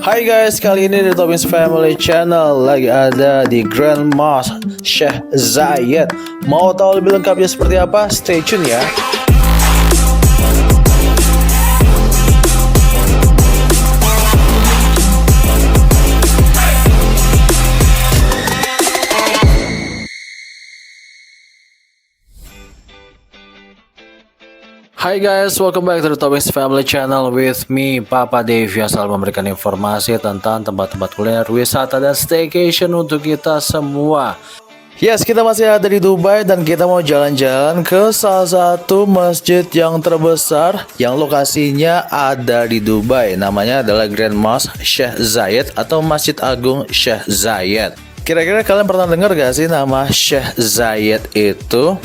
Hai guys, kali ini di Tobin's Family Channel lagi ada di Grand Mosque Sheikh Zayed. Mau tahu lebih lengkapnya seperti apa? Stay tune ya. Hai guys, welcome back to the Tobin's Family Channel with me, Papa Dave, yang selalu memberikan informasi tentang tempat-tempat kuliner, wisata, dan staycation untuk kita semua. Yes, kita masih ada di Dubai dan kita mau jalan-jalan ke salah satu masjid yang terbesar yang lokasinya ada di Dubai. Namanya adalah Grand Mosque Sheikh Zayed atau Masjid Agung Sheikh Zayed. Kira-kira kalian pernah dengar gak sih nama Sheikh Zayed itu?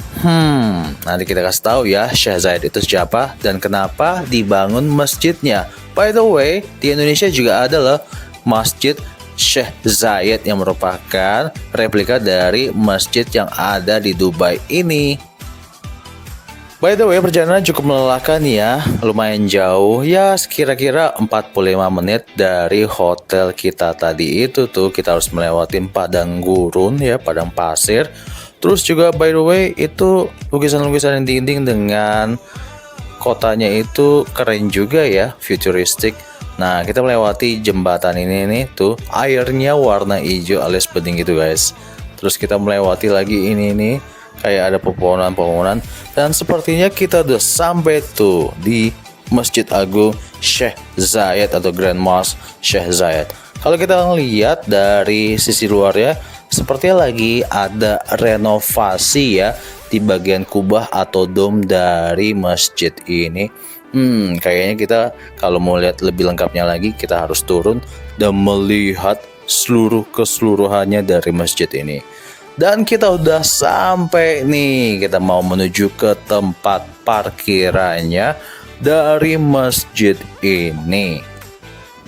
Nanti kita kasih tahu ya Sheikh Zayed itu siapa dan kenapa dibangun masjidnya. By the way, di Indonesia juga ada loh Masjid Sheikh Zayed yang merupakan replika dari masjid yang ada di Dubai ini. By the way, perjalanan cukup melelahkan ya, lumayan jauh ya, kira-kira 45 menit dari hotel kita tadi itu tuh. Kita harus melewati padang gurun ya, padang pasir. Terus juga by the way itu lukisan-lukisan yang dinding dengan kotanya itu keren juga ya, futuristik. Nah, kita melewati jembatan ini nih tuh, airnya warna hijau alias bening gitu guys. Terus kita melewati lagi ini nih, kayak ada pepohonan-pepohonan, dan sepertinya kita udah sampai tuh di Masjid Agung Sheikh Zayed atau Grand Mosque Sheikh Zayed. Kalau kita lihat dari sisi luar ya, sepertinya lagi ada renovasi ya di bagian kubah atau dom dari masjid ini. Kayaknya kita kalau mau lihat lebih lengkapnya lagi, kita harus turun dan melihat seluruh keseluruhannya dari masjid ini. Dan kita udah sampai nih, kita mau menuju ke tempat parkirannya dari masjid ini.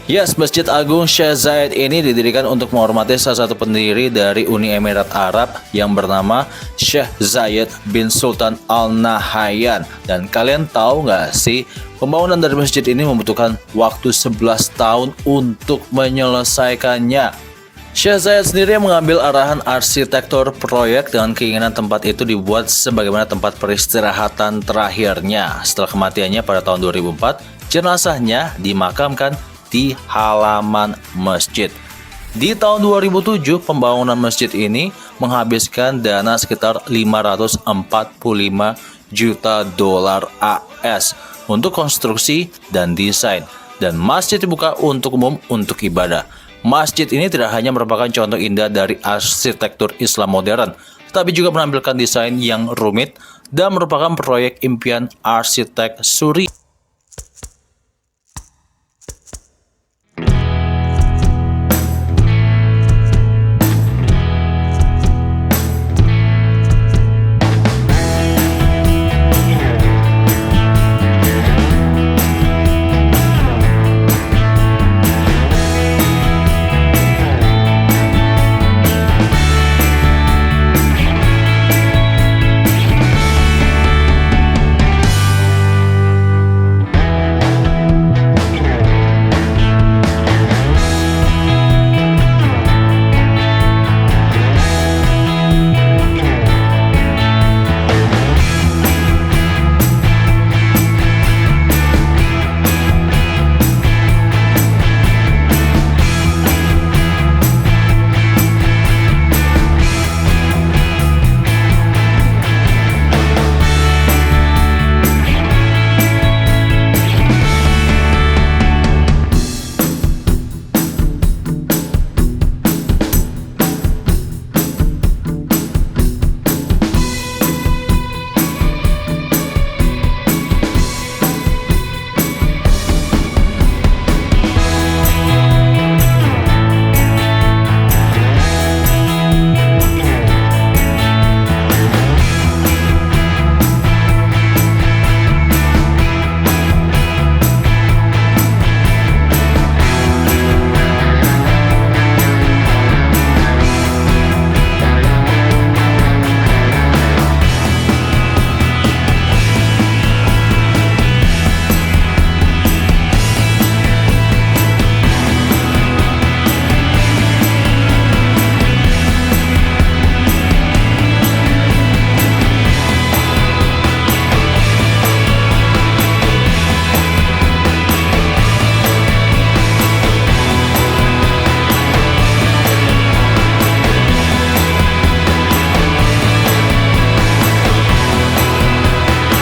Yes, Masjid Agung Sheikh Zayed ini didirikan untuk menghormati salah satu pendiri dari Uni Emirat Arab yang bernama Sheikh Zayed bin Sultan Al Nahyan. Dan kalian tahu nggak sih, pembangunan dari masjid ini membutuhkan waktu 11 tahun untuk menyelesaikannya. Sheikh Zayed sendiri mengambil arahan arsitektur proyek dengan keinginan tempat itu dibuat sebagaimana tempat peristirahatan terakhirnya. Setelah kematiannya pada tahun 2004, jenazahnya dimakamkan di halaman masjid. Di tahun 2007, pembangunan masjid ini menghabiskan dana sekitar 545 juta dolar AS untuk konstruksi dan desain, dan masjid dibuka untuk umum untuk ibadah. Masjid ini tidak hanya merupakan contoh indah dari arsitektur Islam modern, tetapi juga menampilkan desain yang rumit dan merupakan proyek impian arsitek Suri.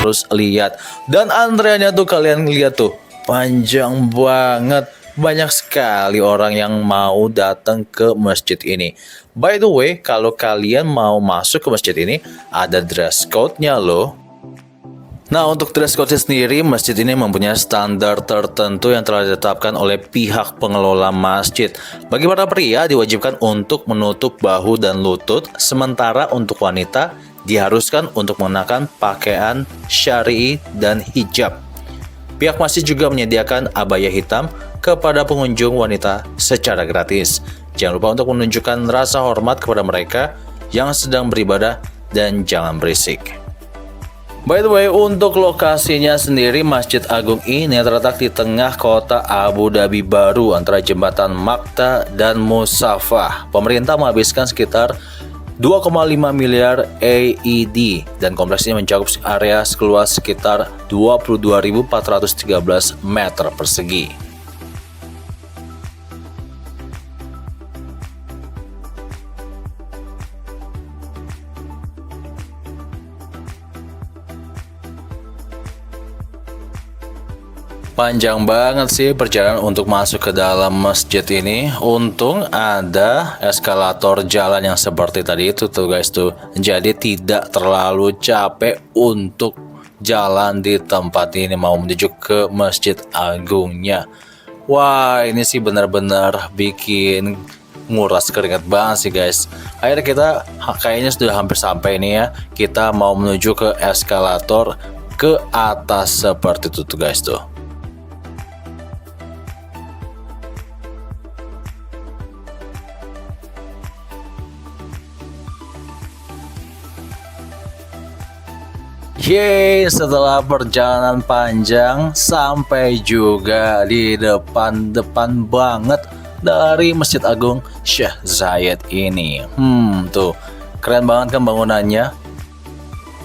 harus lihat. Dan antreannya tuh kalian lihat tuh, panjang banget. Banyak sekali orang yang mau datang ke masjid ini. By the way, kalau kalian mau masuk ke masjid ini, ada dress code-nya loh. Nah, untuk dress code sendiri, masjid ini mempunyai standar tertentu yang telah ditetapkan oleh pihak pengelola masjid. Bagi para pria, diwajibkan untuk menutup bahu dan lutut, sementara untuk wanita diharuskan untuk mengenakan pakaian syar'i dan hijab. Pihak masjid juga menyediakan abaya hitam kepada pengunjung wanita secara gratis. Jangan lupa untuk menunjukkan rasa hormat kepada mereka yang sedang beribadah dan jangan berisik. By the way, untuk lokasinya sendiri, Masjid Agung ini terletak di tengah kota Abu Dhabi baru antara jembatan Makta dan Musafah. Pemerintah menghabiskan sekitar 2,5 miliar AED dan kompleks ini mencakup area seluas sekitar 22.413 meter persegi. Panjang banget sih perjalanan untuk masuk ke dalam masjid ini. Untung ada eskalator jalan yang seperti tadi itu tuh guys tuh. Jadi tidak terlalu capek untuk jalan di tempat ini mau menuju ke Masjid Agungnya. Wah, ini sih benar-benar bikin nguras keringat banget sih guys. Akhirnya kita kayaknya sudah hampir sampai nih ya. Kita mau menuju ke eskalator ke atas seperti itu tuh guys tuh. Yeay, setelah perjalanan panjang sampai juga di depan banget dari Masjid Agung Syekh Zayed ini. Tuh, keren banget kan bangunannya.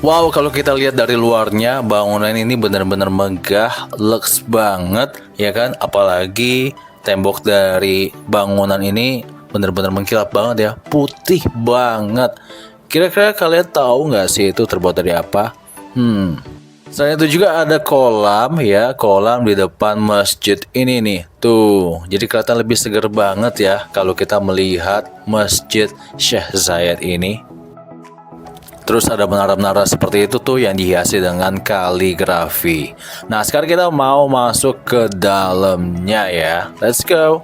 Wow, kalau kita lihat dari luarnya, bangunan ini benar-benar megah, lux banget, ya kan? Apalagi tembok dari bangunan ini benar-benar mengkilap banget ya, putih banget. Kira-kira kalian tahu nggak sih itu terbuat dari apa? Selain itu juga ada kolam ya, kolam di depan masjid ini nih. Tuh, jadi kelihatan lebih seger banget ya kalau kita melihat Masjid Syekh Zayed ini. Terus ada menara-menara seperti itu tuh yang dihiasi dengan kaligrafi. Nah, sekarang kita mau masuk ke dalamnya ya. Let's go.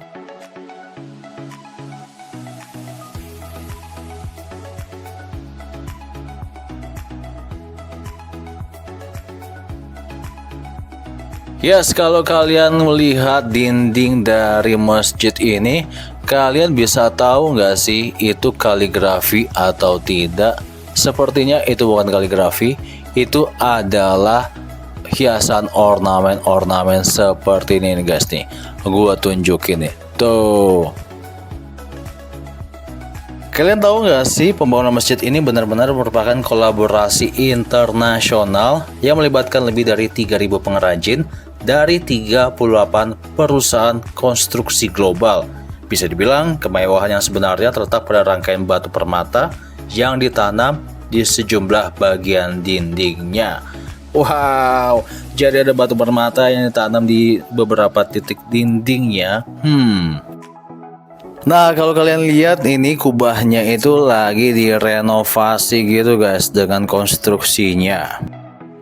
Yes, kalau kalian melihat dinding dari masjid ini, kalian bisa tahu nggak sih itu kaligrafi atau tidak? Sepertinya itu bukan kaligrafi, itu adalah hiasan ornamen-ornamen seperti ini nih guys nih. Gua tunjukin nih. Tuh. Kalian tahu nggak sih pembangunan masjid ini benar-benar merupakan kolaborasi internasional yang melibatkan lebih dari 3.000 pengrajin dari 38 perusahaan konstruksi global. Bisa dibilang kemewahan yang sebenarnya terletak pada rangkaian batu permata yang ditanam di sejumlah bagian dindingnya. Wow, jadi ada batu permata yang ditanam di beberapa titik dindingnya. Nah, kalau kalian lihat ini kubahnya itu lagi direnovasi gitu guys dengan konstruksinya.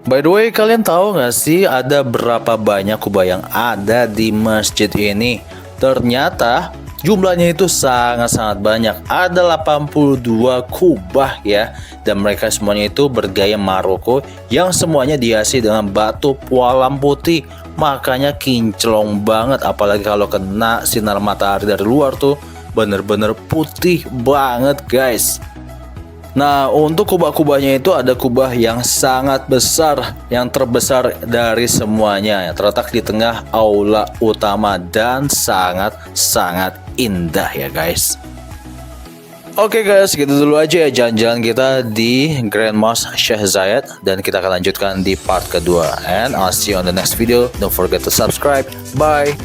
By the way, kalian tahu nggak sih ada berapa banyak kubah yang ada di masjid ini? Ternyata jumlahnya itu sangat-sangat banyak. Ada 82 kubah ya. Dan mereka semuanya itu bergaya Maroko yang semuanya dihiasi dengan batu pualam putih. Makanya kinclong banget, apalagi kalau kena sinar matahari dari luar tuh. Bener-bener putih banget guys. Nah, untuk kubah-kubahnya itu ada kubah yang sangat besar, yang terbesar dari semuanya, yang terletak di tengah aula utama dan sangat-sangat indah ya guys. Oke guys, gitu dulu aja ya jalan-jalan kita di Grand Mosque Syekh Zayed, dan kita akan lanjutkan di part kedua. And I'll see you on the next video. Don't forget to subscribe. Bye.